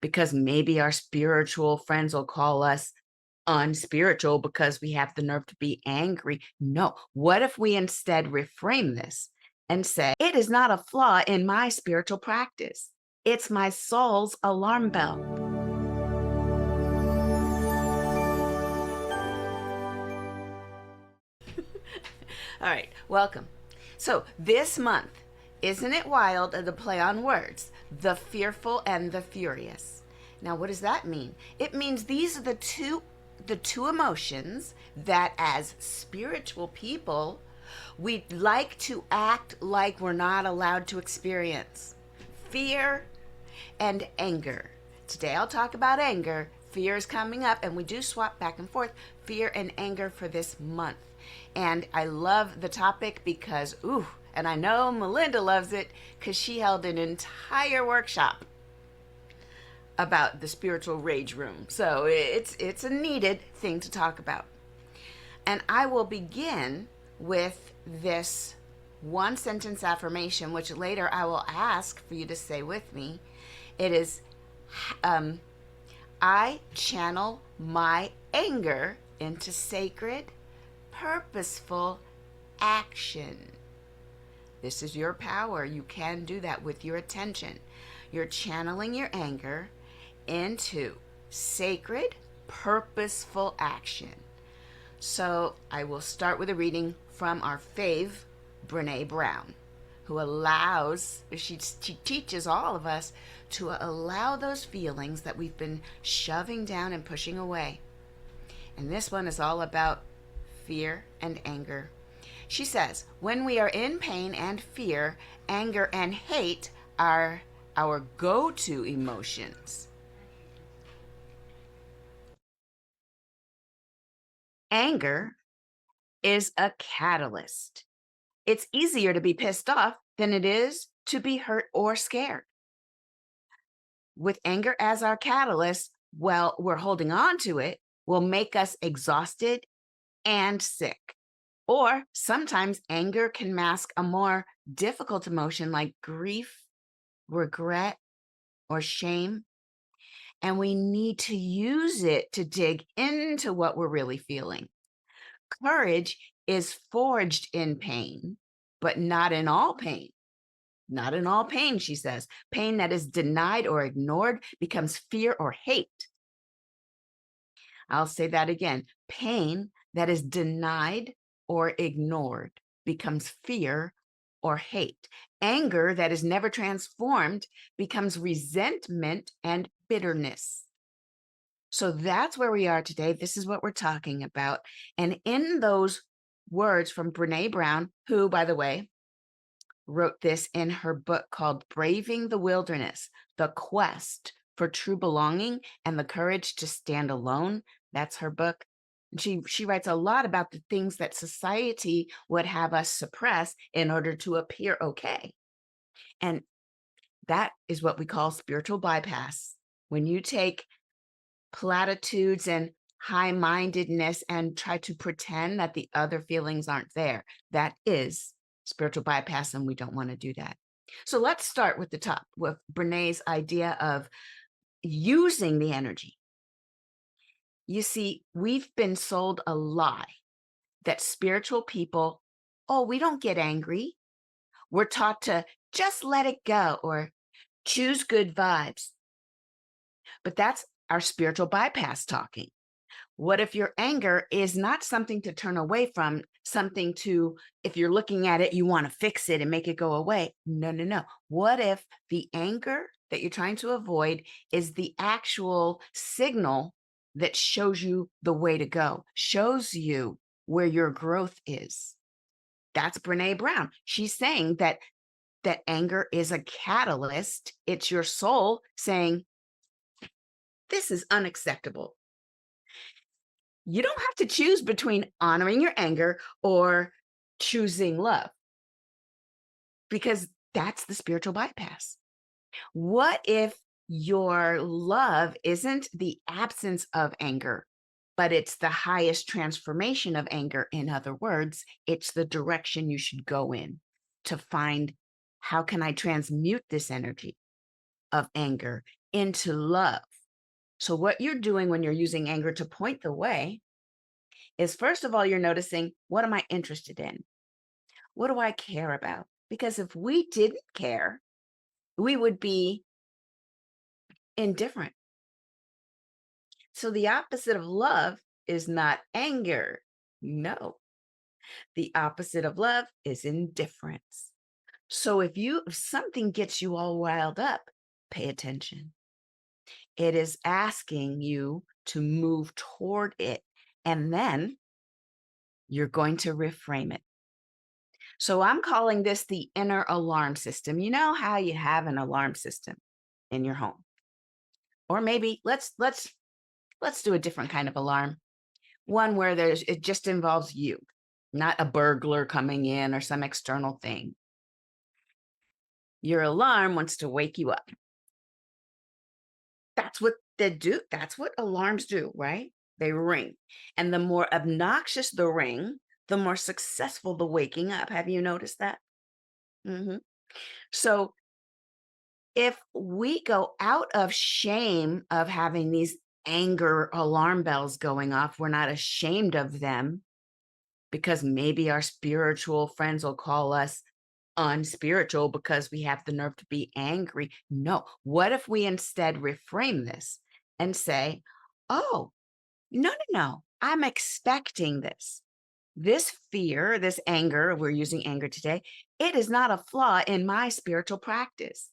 because maybe our spiritual friends will call us unspiritual because we have the nerve to be angry. No. What if we instead reframe this and say, it is not a flaw in my spiritual practice. It's my soul's alarm bell. All right, welcome. So this month, isn't it wild, the play on words, the fearful and the furious? Now, what does that mean? It means these are the two emotions that as spiritual people, we like to act like we're not allowed to experience. Fear and anger. Today I'll talk about anger. Fear is coming up, and we do swap back and forth, fear and anger for this month. And I love the topic because, and I know Melinda loves it because she held an entire workshop about the spiritual rage room. So it's a needed thing to talk about. And I will begin with this one sentence affirmation, which later I will ask for you to say with me. It is, I channel my anger into sacred, purposeful action. This is your power. You can do that with your attention. You're channeling your anger into sacred, purposeful action. So I will start with a reading from our fave, Brene Brown, who she teaches all of us to allow those feelings that we've been shoving down and pushing away. And this one is all about fear and anger. She says, when we are in pain and fear, anger and hate are our go-to emotions. Anger is a catalyst. It's easier to be pissed off than it is to be hurt or scared. With anger as our catalyst, well, we're holding on to it, will make us exhausted and sick. Or sometimes anger can mask a more difficult emotion like grief, regret, or shame. And we need to use it to dig into what we're really feeling. Courage is forged in pain, but not in all pain. Not in all pain, she says. Pain that is denied or ignored becomes fear or hate. I'll say that again. Pain that is denied or ignored becomes fear or hate. Anger that is never transformed becomes resentment and bitterness. So that's where we are today. This is what we're talking about. And in those words from Brene Brown, who, by the way, wrote this in her book called Braving the Wilderness, The Quest for True Belonging and the Courage to Stand Alone. That's her book. And she writes a lot about the things that society would have us suppress in order to appear okay. And that is what we call spiritual bypass. When you take platitudes and high-mindedness and try to pretend that the other feelings aren't there, that is spiritual bypass, and we don't want to do that. So let's start with the top, with Brene's idea of using the energy. You see, we've been sold a lie that spiritual people, we don't get angry. We're taught to just let it go or choose good vibes. But that's our spiritual bypass talking. What if your anger is not something to turn away from, something to, if you're looking at it, you want to fix it and make it go away? No, no, no. What if the anger that you're trying to avoid is the actual signal that shows you the way to go, shows you where your growth is? That's Brene Brown. She's saying that anger is a catalyst. It's your soul saying, this is unacceptable. You don't have to choose between honoring your anger or choosing love, because that's the spiritual bypass. What if your love isn't the absence of anger, but it's the highest transformation of anger? In other words, it's the direction you should go in to find, how can I transmute this energy of anger into love. So, what you're doing when you're using anger to point the way is, first of all, you're noticing, what am I interested in? What do I care about? Because if we didn't care, we would be indifferent. So, the opposite of love is not anger. No, the opposite of love is indifference. So, if something gets you all riled up, pay attention. It is asking you to move toward it, and then you're going to reframe it. So I'm calling this the inner alarm system. You know how you have an alarm system in your home. Or maybe let's do a different kind of alarm. One where it just involves you, not a burglar coming in or some external thing. Your alarm wants to wake you up. That's what they do. That's what alarms do, right? They ring. And the more obnoxious the ring, the more successful the waking up. Have you noticed that? Hmm. So if we go out of shame of having these anger alarm bells going off, we're not ashamed of them because maybe our spiritual friends will call us unspiritual because we have the nerve to be angry. No. What if we instead reframe this and say, oh, no, no, no, I'm expecting this. This fear, this anger, we're using anger today, it is not a flaw in my spiritual practice.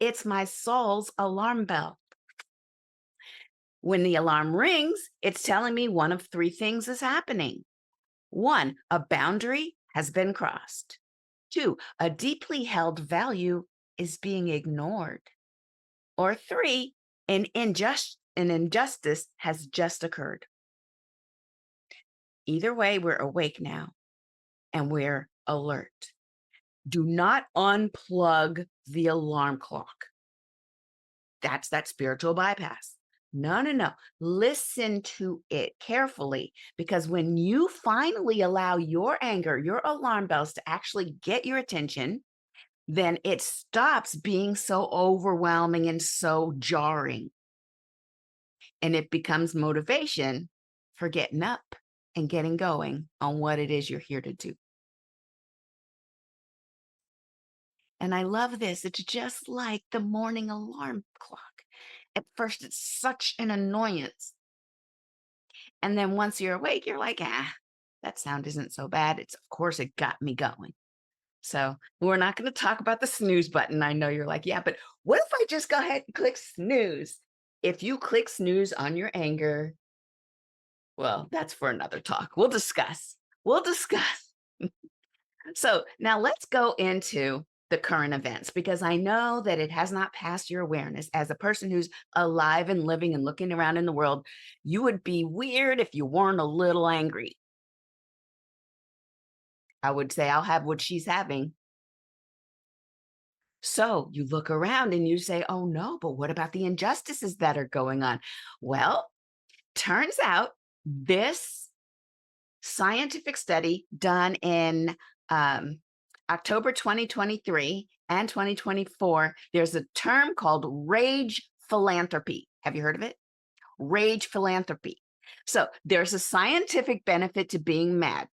It's my soul's alarm bell. When the alarm rings, it's telling me one of three things is happening. One, a boundary has been crossed. Two, a deeply held value is being ignored. Or three, an injustice has just occurred. Either way, we're awake now and we're alert. Do not unplug the alarm clock. That's that spiritual bypass. No, no, no. Listen to it carefully, because when you finally allow your anger, your alarm bells to actually get your attention, then it stops being so overwhelming and so jarring. And it becomes motivation for getting up and getting going on what it is you're here to do. And I love this. It's just like the morning alarm clock. At first, it's such an annoyance. And then once you're awake, you're like, that sound isn't so bad. Of course, it got me going. So we're not going to talk about the snooze button. I know you're like, yeah, but what if I just go ahead and click snooze? If you click snooze on your anger, well, that's for another talk. We'll discuss. We'll discuss. So now let's go into the current events, because I know that it has not passed your awareness. As a person who's alive and living and looking around in the world, you would be weird if you weren't a little angry. I would say I'll have what she's having. So you look around and you say, oh no, but what about the injustices that are going on? Well, turns out this scientific study done in October 2023 and 2024, there's a term called rage philanthropy. Have you heard of it? Rage philanthropy. So there's a scientific benefit to being mad.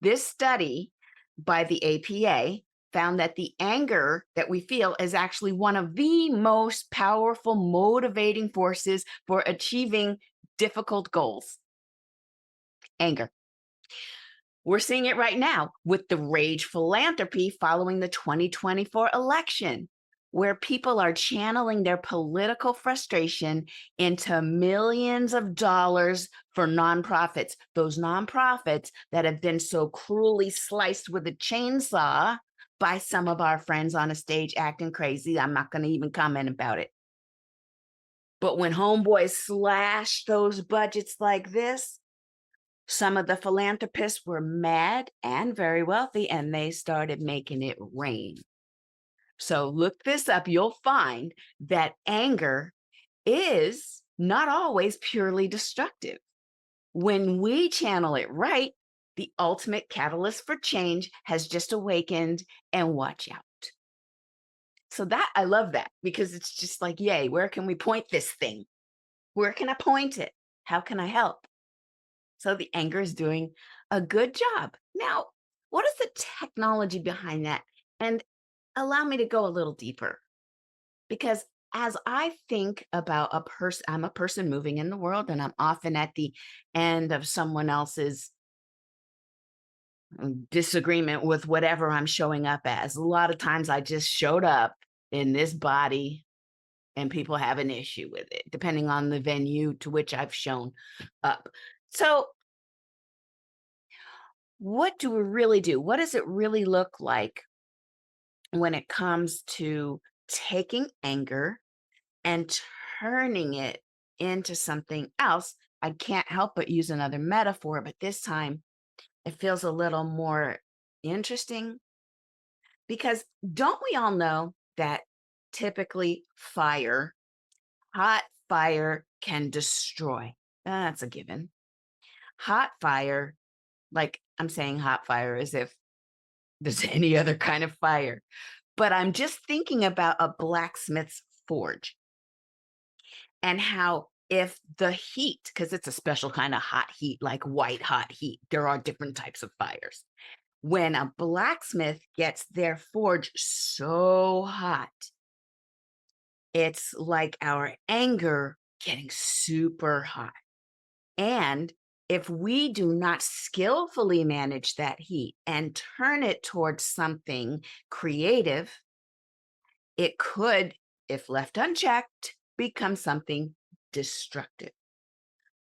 This study by the APA found that the anger that we feel is actually one of the most powerful motivating forces for achieving difficult goals. Anger. We're seeing it right now with the rage philanthropy following the 2024 election, where people are channeling their political frustration into millions of dollars for nonprofits, those nonprofits that have been so cruelly sliced with a chainsaw by some of our friends on a stage acting crazy. I'm not going to even comment about it. But when homeboys slash those budgets like this, some of the philanthropists were mad and very wealthy, and they started making it rain. So look this up. You'll find that anger is not always purely destructive. When we channel it right, the ultimate catalyst for change has just awakened, and watch out. So that I love that because it's just like, yay, where can we point this thing? Where can I point it? How can I help? So the anger is doing a good job. Now, what is the technology behind that? And allow me to go a little deeper because as I think about a person, I'm a person moving in the world and I'm often at the end of someone else's disagreement with whatever I'm showing up as. A lot of times I just showed up in this body and people have an issue with it, depending on the venue to which I've shown up. So, what do we really do? What does it really look like when it comes to taking anger and turning it into something else? I can't help but use another metaphor, but this time it feels a little more interesting because don't we all know that typically hot fire can destroy? That's a given. Hot fire, like I'm saying hot fire as if there's any other kind of fire, but I'm just thinking about a blacksmith's forge and how if the heat, because it's a special kind of hot heat, like white hot heat, there are different types of fires. When a blacksmith gets their forge so hot, it's like our anger getting super hot. And if we do not skillfully manage that heat and turn it towards something creative, it could, if left unchecked, become something destructive.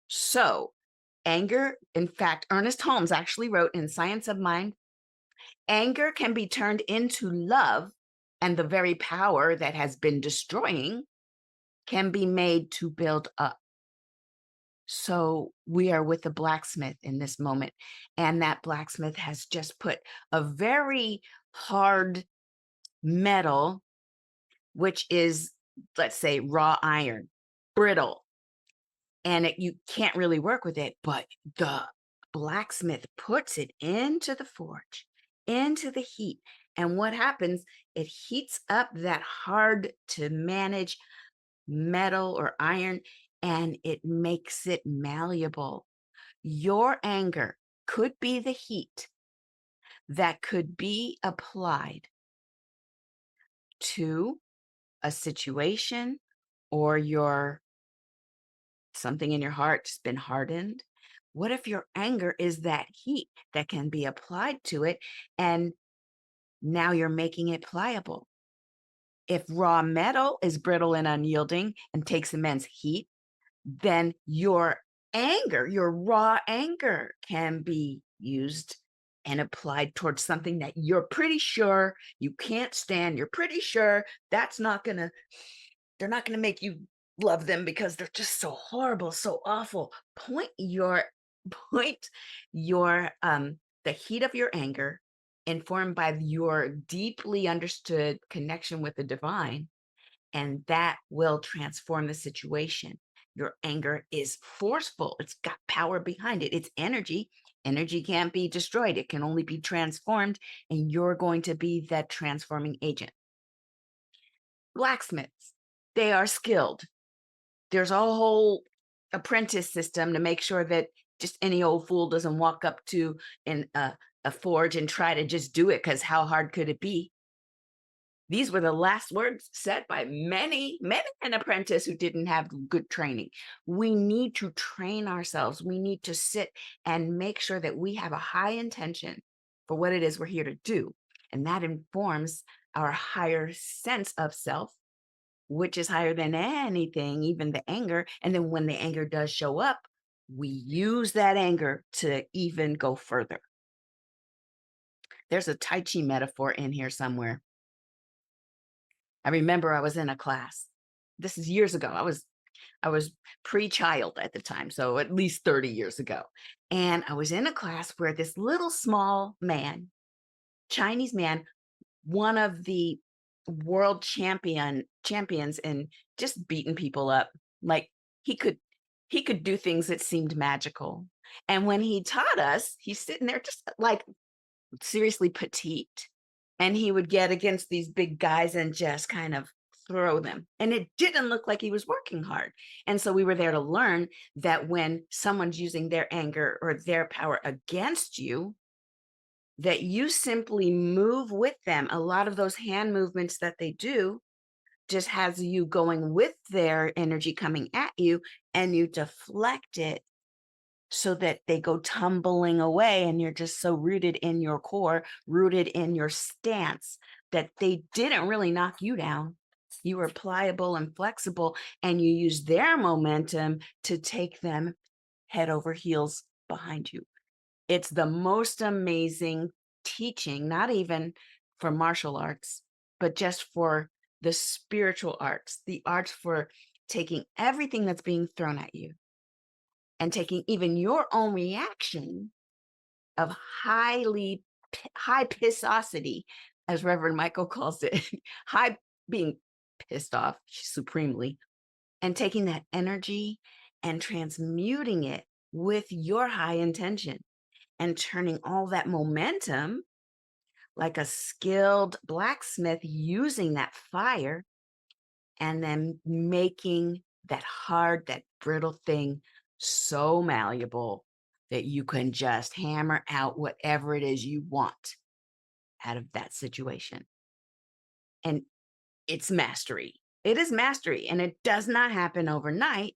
So, anger, in fact, Ernest Holmes actually wrote in Science of Mind, anger can be turned into love, and the very power that has been destroying can be made to build up. So we are with the blacksmith in this moment. And that blacksmith has just put a very hard metal, which is, let's say, raw iron, brittle, and you can't really work with it. But the blacksmith puts it into the forge, into the heat. And what happens? It heats up that hard to manage metal or iron and it makes it malleable. Your anger could be the heat that could be applied to a situation or your something in your heart has been hardened. What if your anger is that heat that can be applied to it and now you're making it pliable? If raw metal is brittle and unyielding and takes immense heat, then your anger, your raw anger can be used and applied towards something that you're pretty sure you can't stand. You're pretty sure that's not going to, they're not going to make you love them because they're just so horrible, so awful. Point your, the heat of your anger informed by your deeply understood connection with the divine and that will transform the situation. Your anger is forceful. It's got power behind it. It's energy. Energy can't be destroyed. It can only be transformed, and you're going to be that transforming agent. Blacksmiths, they are skilled. There's a whole apprentice system to make sure that just any old fool doesn't walk up to a forge and try to just do it because how hard could it be? These were the last words said by many an apprentice who didn't have good training. We need to train ourselves. We need to sit and make sure that we have a high intention for what it is we're here to do. And that informs our higher sense of self, which is higher than anything, even the anger. And then when the anger does show up, we use that anger to even go further. There's a Tai Chi metaphor in here somewhere. I remember I was in a class. This is years ago. I was pre-child at the time, so at least 30 years ago. And I was in a class where this little small man, Chinese man, one of the world champions in just beating people up. Like he could he could do things that seemed magical. And when he taught us, he's sitting there just like seriously petite. and he would get against these big guys and just kind of throw them. And it didn't look like he was working hard. And so we were there to learn that when someone's using their anger or their power against you, that you simply move with them. A lot of those hand movements that they do just has you going with their energy coming at you, and you deflect it so that they go tumbling away, and you're just so rooted in your core, rooted in your stance, that they didn't really knock you down. You were pliable and flexible, and you use their momentum to take them head over heels behind you. It's the most amazing teaching, not even for martial arts, but just for the spiritual arts, the arts for taking everything that's being thrown at you and taking even your own reaction of high pissosity, as Reverend Michael calls it, high being pissed off supremely, and taking that energy and transmuting it with your high intention and turning all that momentum like a skilled blacksmith using that fire and then making that hard, that brittle thing so malleable that you can just hammer out whatever it is you want out of that situation. And it's mastery. It is mastery, and it does not happen overnight.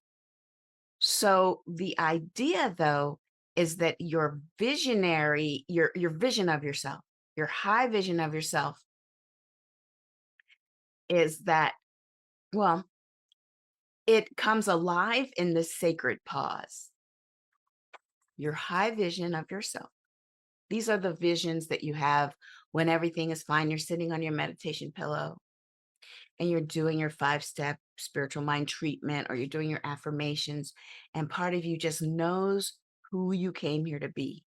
So the idea, though, is that your visionary, your vision of yourself, your high vision of yourself is that, well, it comes alive in the sacred pause. Your high vision of yourself. These are the visions that you have when everything is fine. You're sitting on your meditation pillow and you're doing your 5-step spiritual mind treatment, or you're doing your affirmations, and part of you just knows who you came here to be.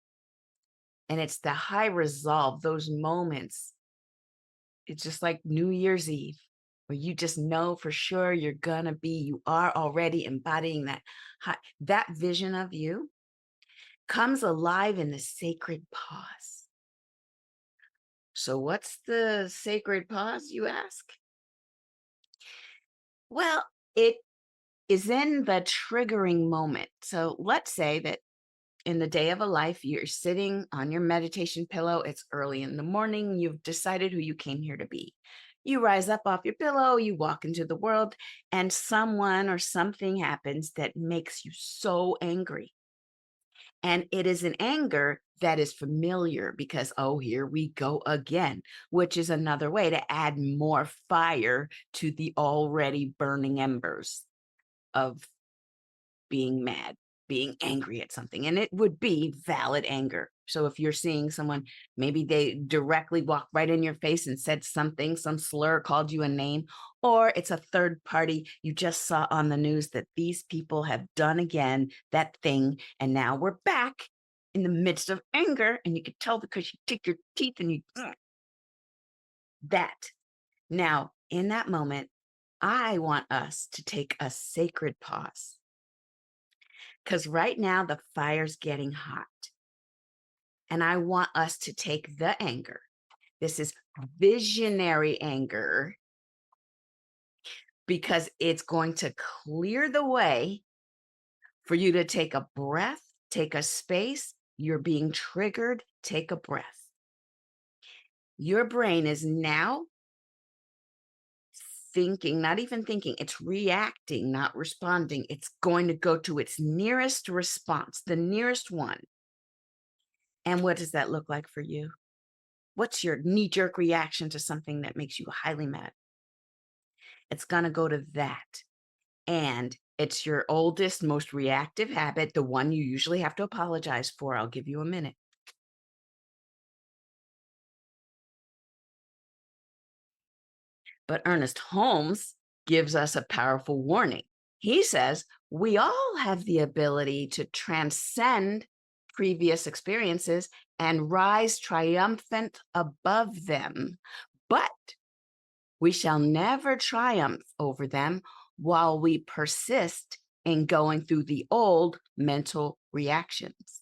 And it's the high resolve, those moments. It's just like New Year's Eve, where you just know for sure you are already embodying that that vision of you comes alive in the sacred pause. So what's the sacred pause, you ask? Well, it is in the triggering moment. So let's say that in the day of a life, you're sitting on your meditation pillow. It's early in the morning. You've decided who you came here to be. You rise up off your pillow, you walk into the world, and someone or something happens that makes you so angry. And it is an anger that is familiar because, oh, here we go again, which is another way to add more fire to the already burning embers of being mad, being angry at something. And it would be valid anger. So if you're seeing someone, maybe they directly walked right in your face and said something, some slur, called you a name, or it's a third party. You just saw on the news that these people have done again that thing. And now we're back in the midst of anger. And you can tell because you tick your teeth and you, that. Now, in that moment, I want us to take a sacred pause. Because right now the fire's getting hot. And I want us to take the anger. This is visionary anger because it's going to clear the way for you to take a breath, take a space. You're being triggered. Take a breath. Your brain is now thinking, not even thinking, it's reacting, not responding. It's going to go to its nearest response, the nearest one. And what does that look like for you? What's your knee-jerk reaction to something that makes you highly mad? It's going to go to that. And it's your oldest, most reactive habit, the one you usually have to apologize for. I'll give you a minute. But Ernest Holmes gives us a powerful warning. He says we all have the ability to transcend previous experiences and rise triumphant above them. But we shall never triumph over them while we persist in going through the old mental reactions.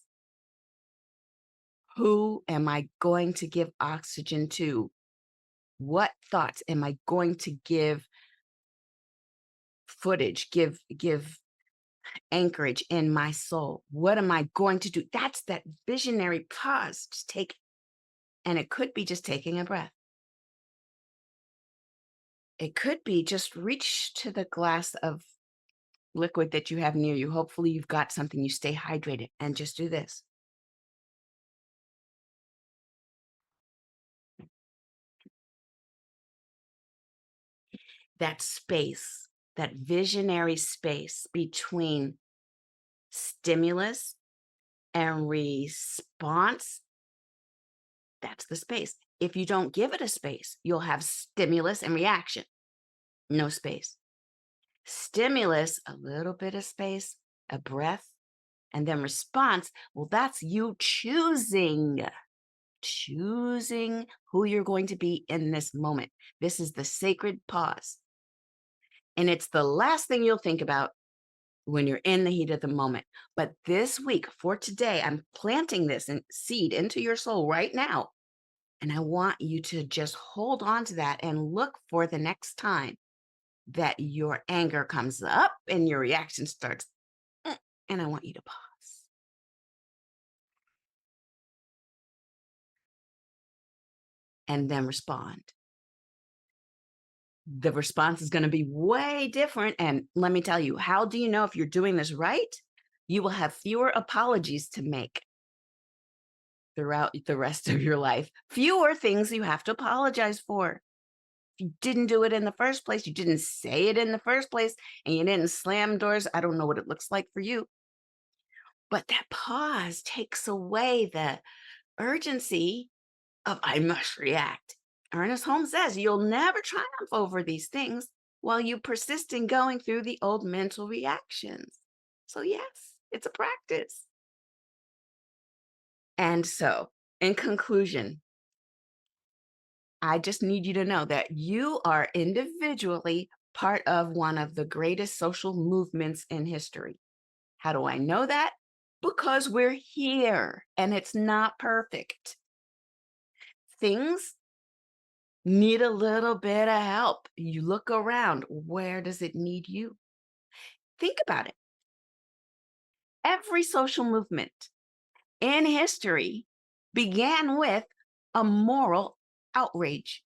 Who am I going to give oxygen to What thoughts am I going to give footage, give anchorage in my soul? What am I going to do? That's that visionary pause. Just take, and it could be just taking a breath. It could be just reach to the glass of liquid that you have near you. Hopefully, you've got something, you stay hydrated, and just do this. That space, that visionary space between stimulus and response, that's the space. If you don't give it a space, you'll have stimulus and reaction, no space. Stimulus, a little bit of space, a breath, and then response. Well, that's you choosing who you're going to be in this moment. This is the sacred pause. And it's the last thing you'll think about when you're in the heat of the moment. But this week, for today, I'm planting this seed into your soul right now. And I want you to just hold on to that and look for the next time that your anger comes up and your reaction starts. And I want you to pause and then respond. The response is going to be way different. And let me tell you, how do you know if you're doing this right? You will have fewer apologies to make throughout the rest of your life. Fewer things you have to apologize for. If you didn't do it in the first place, you didn't say it in the first place, and you didn't slam doors. I don't know what it looks like for you. But that pause takes away the urgency of I must react. Ernest Holmes says you'll never triumph over these things while you persist in going through the old mental reactions. So, yes, it's a practice. And so, in conclusion, I just need you to know that you are individually part of one of the greatest social movements in history. How do I know that? Because we're here and it's not perfect. Things need a little bit of help. You look around, where does it need you? Think about it. Every social movement in history began with a moral outrage.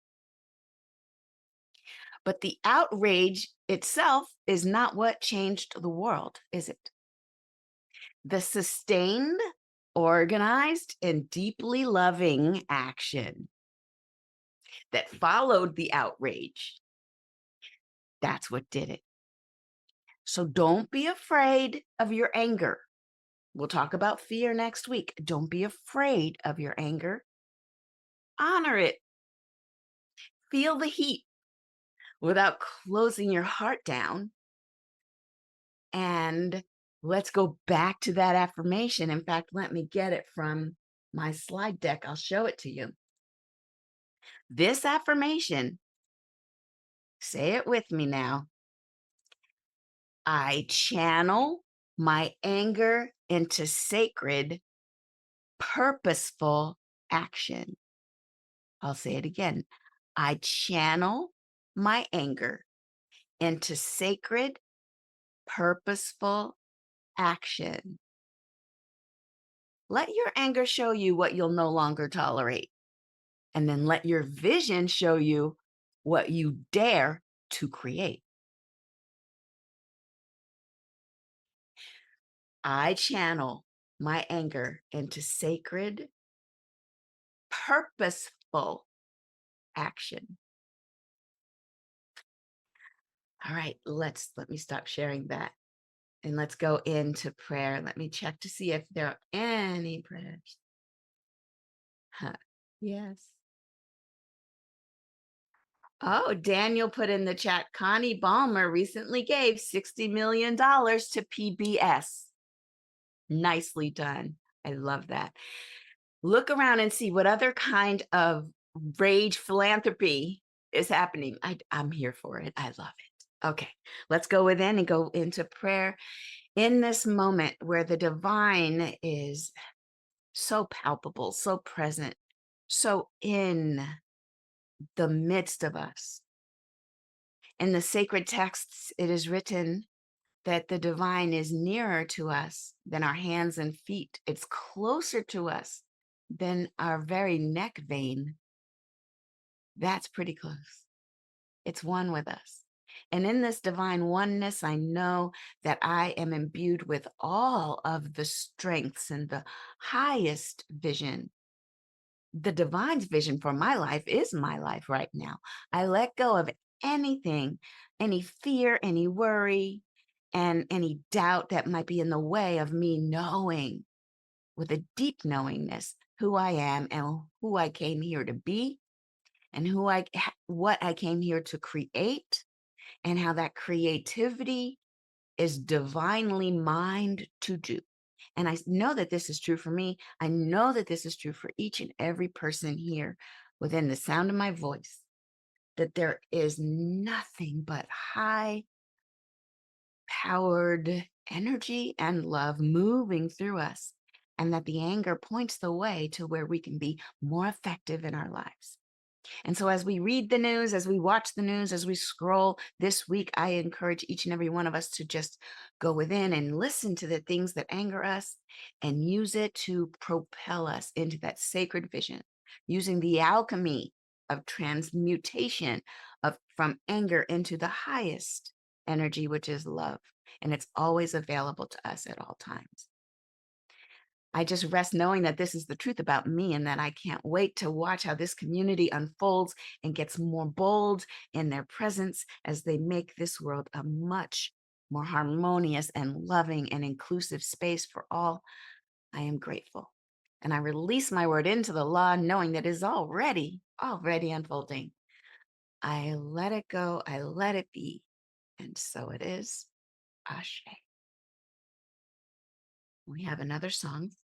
But the outrage itself is not what changed the world, is it? The sustained, organized, and deeply loving action that followed the outrage, that's what did it. So don't be afraid of your anger. We'll talk about fear next week. Don't be afraid of your anger. Honor it. Feel the heat without closing your heart down. And let's go back to that affirmation. In fact, let me get it from my slide deck. I'll show it to you. This affirmation, say it with me now. I channel my anger into sacred, purposeful action. I'll say it again. I channel my anger into sacred, purposeful action. Let your anger show you what you'll no longer tolerate. And then let your vision show you what you dare to create. I channel my anger into sacred, purposeful action. All right, let me stop sharing that. And let's go into prayer. Let me check to see if there are any prayers. Huh. Yes. Oh, Daniel put in the chat, Connie Ballmer recently gave $60 million to PBS. Nicely done. I love that. Look around and see what other kind of rage philanthropy is happening. I'm here for it. I love it. Okay, let's go within and go into prayer in this moment where the divine is so palpable, so present, so in the midst of us. In the sacred texts, it is written that the divine is nearer to us than our hands and feet. It's closer to us than our very neck vein. That's pretty close. It's one with us. And in this divine oneness, I know that I am imbued with all of the strengths and the highest vision. The divine's vision for my life is my life right now. I let go of anything, any fear, any worry, and any doubt that might be in the way of me knowing with a deep knowingness who I am and who I came here to be and what I came here to create, and how that creativity is divinely mined to do. And I know that this is true for me. I know that this is true for each and every person here within the sound of my voice, that there is nothing but high powered energy and love moving through us, and that the anger points the way to where we can be more effective in our lives. And so, as we read the news, as we watch the news, as we scroll this week, I encourage each and every one of us to just go within and listen to the things that anger us and use it to propel us into that sacred vision, using the alchemy of transmutation of from anger into the highest energy, which is love. And it's always available to us at all times. I just rest knowing that this is the truth about me, and that I can't wait to watch how this community unfolds and gets more bold in their presence as they make this world a much more harmonious and loving and inclusive space for all. I am grateful. And I release my word into the law, knowing that it is already unfolding. I let it go. I let it be. And so it is. Ashe. We have another song.